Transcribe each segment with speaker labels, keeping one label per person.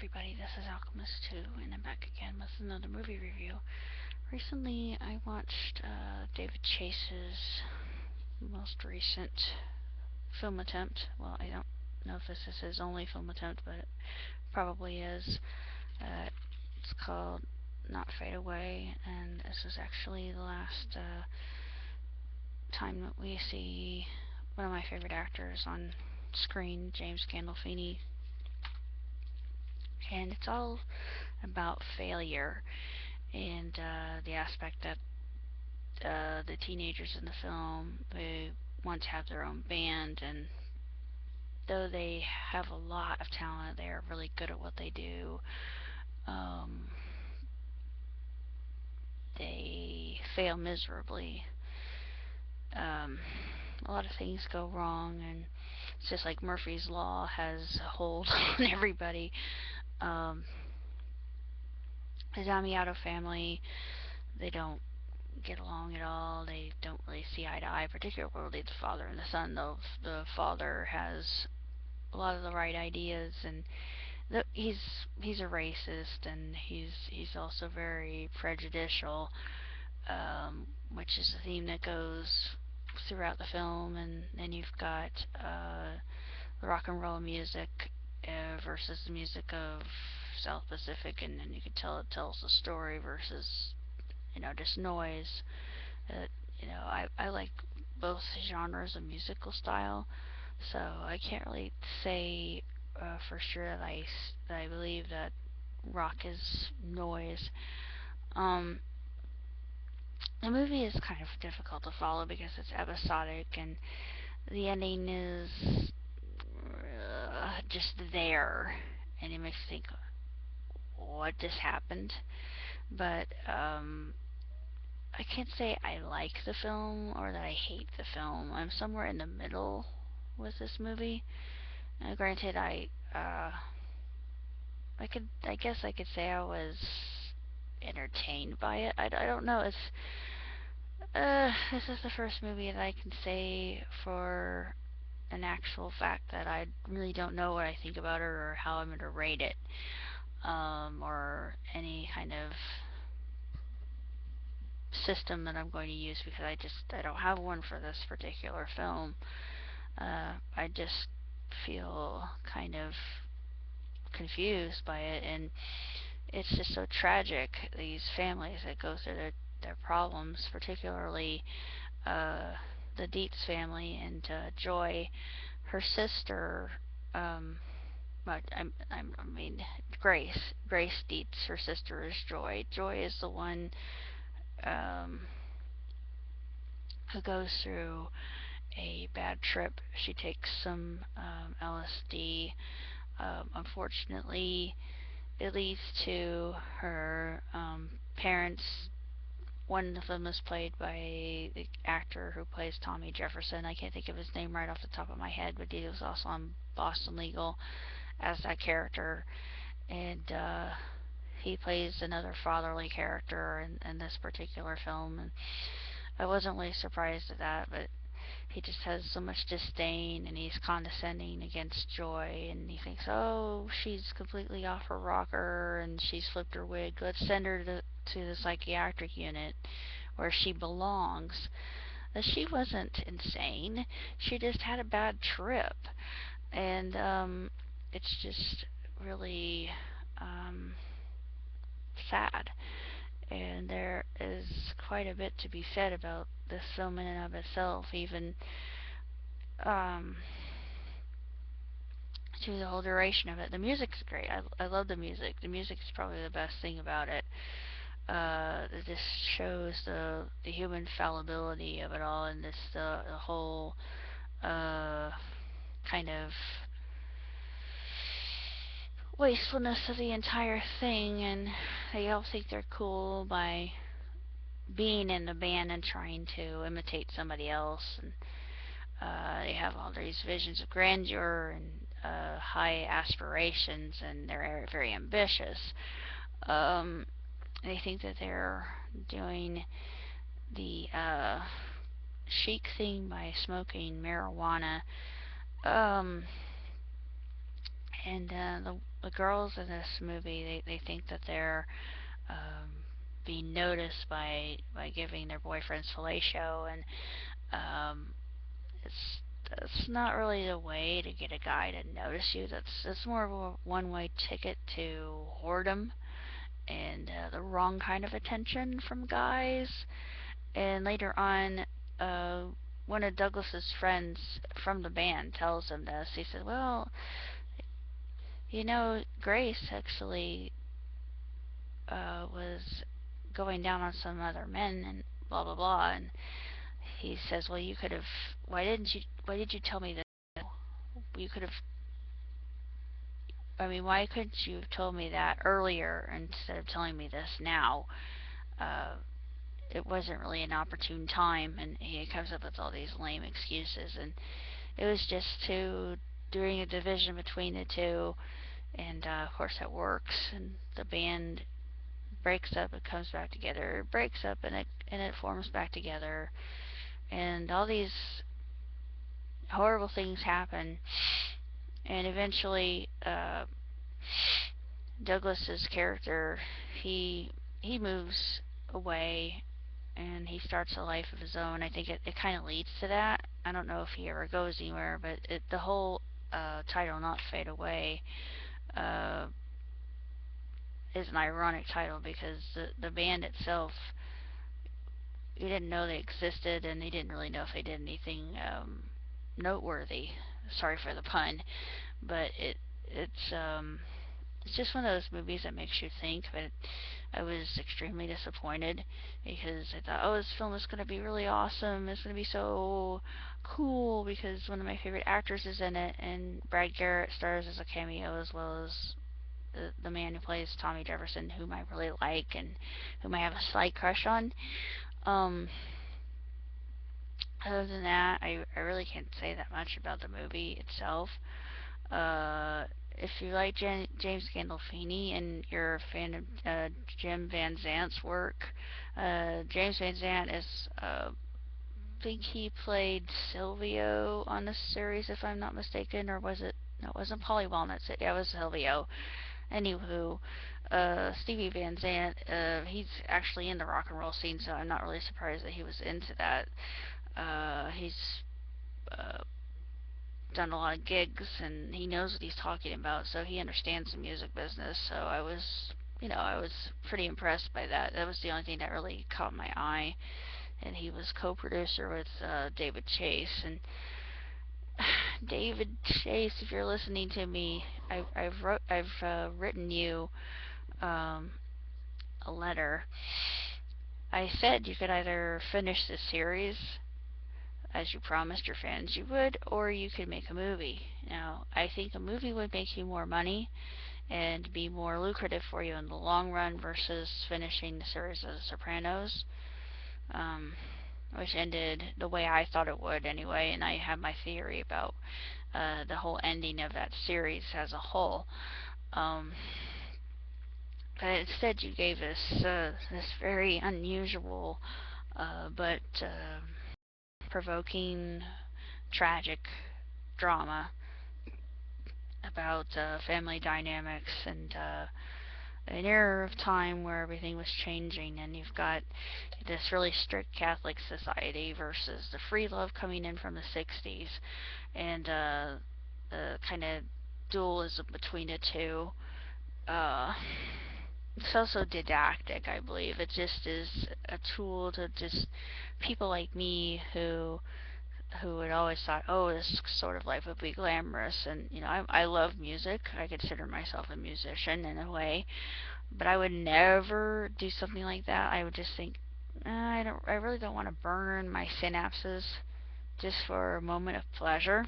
Speaker 1: everybody, this is Alchemist 2, and I'm back again with another movie review. Recently, I watched David Chase's most recent film attempt. Well, I don't know if this is his only film attempt, but it probably is. Uh, it's called Not Fade Away, and this is actually the last time that we see one of my favorite actors on screen, James Gandolfini, and it's all about failure and the aspect that the teenagers in the film, they want to have their own band, and though they have a lot of talent, they are really good at what they do. Um, they fail miserably. Um, a lot of things go wrong, and it's just like Murphy's Law has a hold on everybody. Um, the Damiato family, they don't get along at all. They don't really see eye to eye, particularly the father and the son. Though the father has a lot of the right ideas, and he's a racist, and he's also very prejudicial, which is a theme that goes throughout the film. And then you've got the rock and roll music versus the music of South Pacific, and then you can tell it tells a story versus just noise. Uh, I like both genres of musical style, so I can't really say for sure that I believe that rock is noise. Um, the movie is kind of difficult to follow because it's episodic, and the ending is just there, and it makes you think, what just happened? But I can't say I like the film or that I hate the film. I'm somewhere in the middle with this movie. Granted, I guess I could say I was entertained by it. I don't know. This is the first movie that I can say for an actual fact that I really don't know what I think about it or how I'm going to rate it, or any kind of system that I'm going to use, because I don't have one for this particular film. I just feel kind of confused by it, and it's just so tragic. These families that go through their problems, particularly uh, the Dietz family, and Joy, her sister. Um, I mean, Grace Dietz. Her sister is Joy. Joy is the one um, who goes through a bad trip. She takes some LSD. Unfortunately, it leads to her parents. One of them is played by the actor who plays Tommy Jefferson. I can't think of his name right off the top of my head, but he was also on Boston Legal as that character. And he plays another fatherly character in this particular film. And I wasn't really surprised at that, but he just has so much disdain, and he's condescending against Joy, and he thinks, oh, she's completely off her rocker and she's flipped her wig. Let's send her to the psychiatric unit where she belongs. She wasn't insane. She just had a bad trip. And it's just really um, sad. And there is quite a bit to be said about this film in and of itself, even um, through the whole duration of it. The music's great. I love the music. The music is probably the best thing about it. It just shows the human fallibility of it all, and this the whole uh, kind of wastefulness of the entire thing. And they all think they're cool by being in the band and trying to imitate somebody else, and they have all these visions of grandeur and high aspirations, and they're very ambitious. Um, they think that they're doing the chic thing by smoking marijuana. Um, And the girls in this movie, they think that they're um, being noticed by giving their boyfriends fellatio, and um, it's that's not really the way to get a guy to notice you. That's more of a one-way ticket to whoredom and the wrong kind of attention from guys. And later on, uh, one of Douglas's friends from the band tells him this. He said, "Well, Grace actually was going down on some other men and blah blah blah." And he says, "Well, you could have. Why did you tell me this? You could have. I mean, why couldn't you have told me that earlier instead of telling me this now? Uh, it wasn't really an opportune time." And he comes up with all these lame excuses, and it was just to during a division between the two, and of course that works, and the band breaks up, it comes back together, it breaks up, and it forms back together, and all these horrible things happen, and eventually Douglas's character, he he moves away and he starts a life of his own. I think it kind of leads to that. I don't know if he ever goes anywhere, but the whole title, Not Fade Away, uh, is an ironic title because the band itself, you didn't know they existed, and they didn't really know if they did anything noteworthy. Sorry for the pun, but it's just one of those movies that makes you think. But I was extremely disappointed because I thought, oh, this film is going to be really awesome. It's going to be so cool because one of my favorite actors is in it, and Brad Garrett stars as a cameo as well as the man who plays Tommy Jefferson, whom I really like and whom I have a slight crush on. Um, Other than that, I really can't say that much about the movie itself. If you like James Gandolfini and you're a fan of Jim Van Zant's work, James Van Zant is, I think he played Silvio on this series, if I'm not mistaken, or was it? No, it wasn't Polly Walnuts. Yeah, it was Silvio. Anywho, Stevie Van Zant, he's actually in the rock and roll scene, so I'm not really surprised that he was into that. He's uh, done a lot of gigs and he knows what he's talking about, so he understands the music business. So I was pretty impressed by that. That was the only thing that really caught my eye. And he was co-producer with David Chase. And David Chase, if you're listening to me, I've written you um, a letter. I said you could either finish this series as you promised your fans you would, or you could make a movie. Now, I think a movie would make you more money and be more lucrative for you in the long run versus finishing the series of The Sopranos, um, which ended the way I thought it would anyway, and I have my theory about the whole ending of that series as a whole. Um, but instead, you gave us this very unusual but provoking, tragic drama about family dynamics and an era of time where everything was changing, and you've got this really strict Catholic society versus the free love coming in from the 60s, and the kind of dualism between the two. Uh, it's also didactic, I believe. It just is a tool to just people like me who had always thought, oh, this sort of life would be glamorous. And I love music. I consider myself a musician in a way, but I would never do something like that. I would just think, I really don't want to burn my synapses just for a moment of pleasure,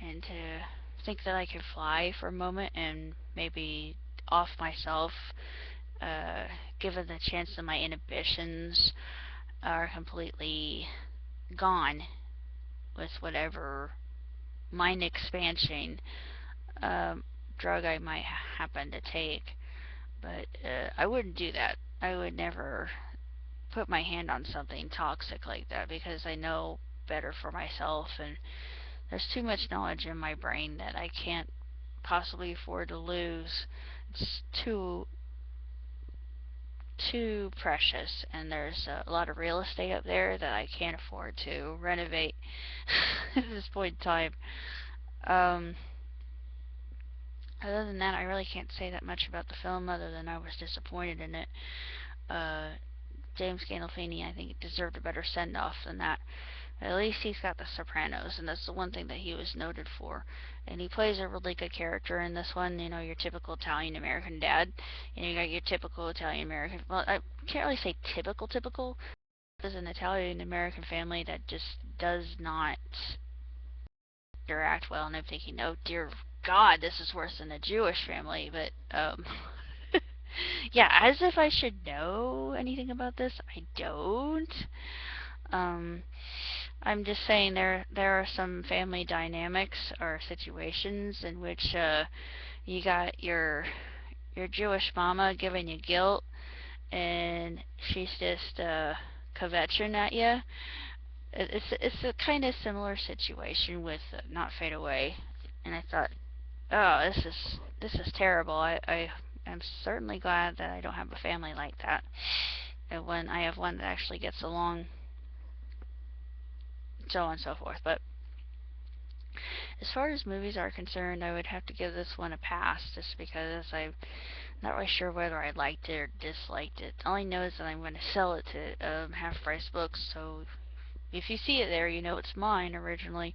Speaker 1: and to think that I could fly for a moment and maybe off myself, uh, given the chance that my inhibitions are completely gone with whatever mind expansion um, drug I might happen to take. But I wouldn't do that. I would never put my hand on something toxic like that because I know better for myself, and there's too much knowledge in my brain that I can't possibly afford to lose. It's too precious, and there's a lot of real estate up there that I can't afford to renovate at this point in time. Um, Other than that, I really can't say that much about the film other than I was disappointed in it. Uh, James Gandolfini, I think, deserved a better send off than that. At least he's got the Sopranos, and that's the one thing that he was noted for. And he plays a really good character in this one. You know, your typical Italian American dad. And you got your typical Italian American. Well, I can't really say typical. There's an Italian American family that just does not interact well, and I'm thinking, oh dear God, this is worse than a Jewish family. But yeah, as if I should know anything about this, I don't. Um, I'm just saying there are some family dynamics or situations in which you got your Jewish mama giving you guilt, and she's just kvetching at you. It's a kind of similar situation with Not Fade Away, and I thought, oh, this is terrible. I am certainly glad that I don't have a family like that, and when I have one that actually gets along, so on and so forth. But as far as movies are concerned, I would have to give this one a pass just because I'm not really sure whether I liked it or disliked it. All I know is that I'm going to sell it to Half Price Books, so if you see it there, you know it's mine originally.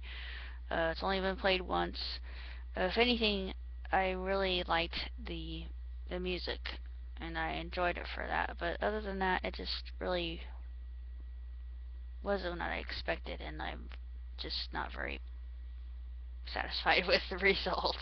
Speaker 1: It's only been played once. If anything, I really liked the music, and I enjoyed it for that. But other than that, it just really wasn't what I expected, and I'm just not very satisfied with the result.